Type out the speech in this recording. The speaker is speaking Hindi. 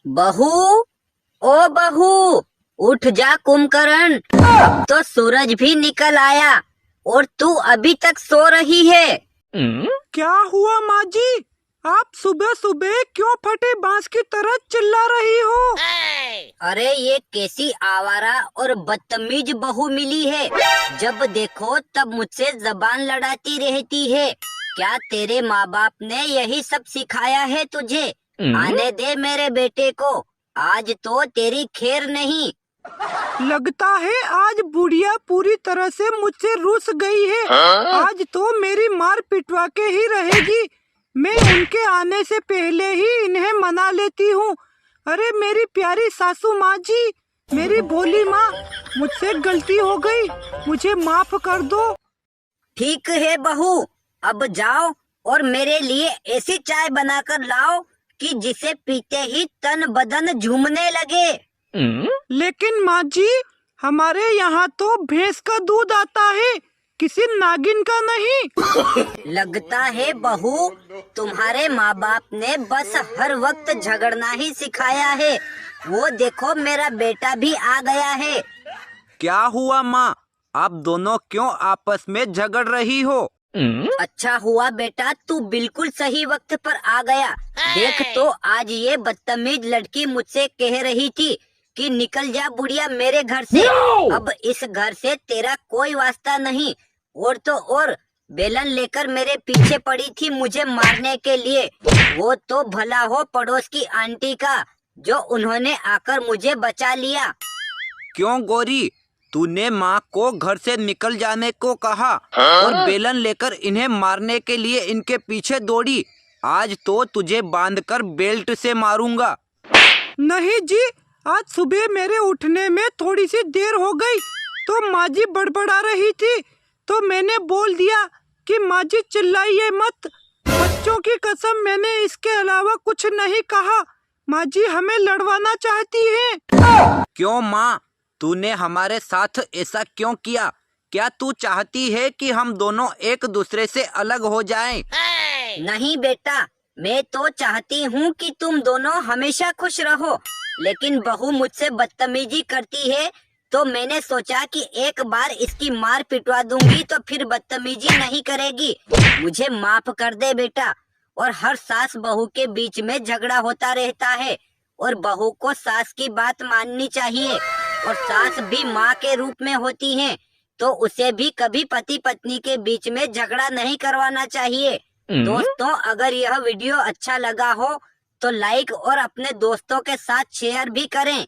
बहू, ओ बहू, उठ जा कुंभकर्ण। अब तो सूरज भी निकल आया और तू अभी तक सो रही है। क्या हुआ माँ जी? आप सुबह सुबह क्यों फटे बांस की तरह चिल्ला रही हो? अरे ये कैसी आवारा और बदतमीज बहू मिली है। जब देखो तब मुझसे जबान लड़ाती रहती है। क्या तेरे माँ बाप ने यही सब सिखाया है तुझे? आने दे मेरे बेटे को, आज तो तेरी खैर नहीं। लगता है आज बुढ़िया पूरी तरह से मुझसे रूठ गई है। आज तो मेरी मार पिटवा के ही रहेगी। मैं उनके आने से पहले ही इन्हें मना लेती हूँ। अरे मेरी प्यारी सासू माँ जी, मेरी भोली माँ, मुझसे गलती हो गई, मुझे माफ कर दो। ठीक है बहू, अब जाओ और मेरे लिए ऐसी चाय बनाकर लाओ कि जिसे पीते ही तन बदन झूमने लगे। लेकिन माँ जी, हमारे यहाँ तो भैंस का दूध आता है, किसी नागिन का नहीं। लगता है बहू, तुम्हारे माँ बाप ने बस हर वक्त झगड़ना ही सिखाया है। वो देखो मेरा बेटा भी आ गया है। क्या हुआ माँ? आप दोनों क्यों आपस में झगड़ रही हो? अच्छा हुआ बेटा, तू बिल्कुल सही वक्त पर आ गया। देख तो आज ये बदतमीज लड़की मुझसे कह रही थी कि निकल जा बुढ़िया मेरे घर से। अब इस घर से तेरा कोई वास्ता नहीं। और तो और बेलन लेकर मेरे पीछे पड़ी थी मुझे मारने के लिए। वो तो भला हो पड़ोस की आंटी का, जो उन्होंने आकर मुझे बचा लिया। क्यों गोरी, तूने माँ को घर से निकल जाने को कहा और बेलन लेकर इन्हें मारने के लिए इनके पीछे दौड़ी। आज तो तुझे बांधकर बेल्ट से मारूंगा। नहीं जी, आज सुबह मेरे उठने में थोड़ी सी देर हो गई तो माँ जी बड़बड़ा रही थी, तो मैंने बोल दिया कि माँ जी चिल्लाइए मत। बच्चों की कसम, मैंने इसके अलावा कुछ नहीं कहा। माँ जी हमें लड़वाना चाहती हैं। क्यों माँ, तूने हमारे साथ ऐसा क्यों किया? क्या तू चाहती है कि हम दोनों एक दूसरे से अलग हो जाएं? नहीं बेटा, मैं तो चाहती हूँ कि तुम दोनों हमेशा खुश रहो। लेकिन बहू मुझसे बदतमीजी करती है तो मैंने सोचा कि एक बार इसकी मार पिटवा दूंगी तो फिर बदतमीजी नहीं करेगी। मुझे माफ कर दे बेटा। और हर सास बहू के बीच में झगड़ा होता रहता है और बहू को सास की बात माननी चाहिए। और सास भी माँ के रूप में होती है, तो उसे भी कभी पति पत्नी के बीच में झगड़ा नहीं करवाना चाहिए। दोस्तों, अगर यह वीडियो अच्छा लगा हो तो लाइक और अपने दोस्तों के साथ शेयर भी करें।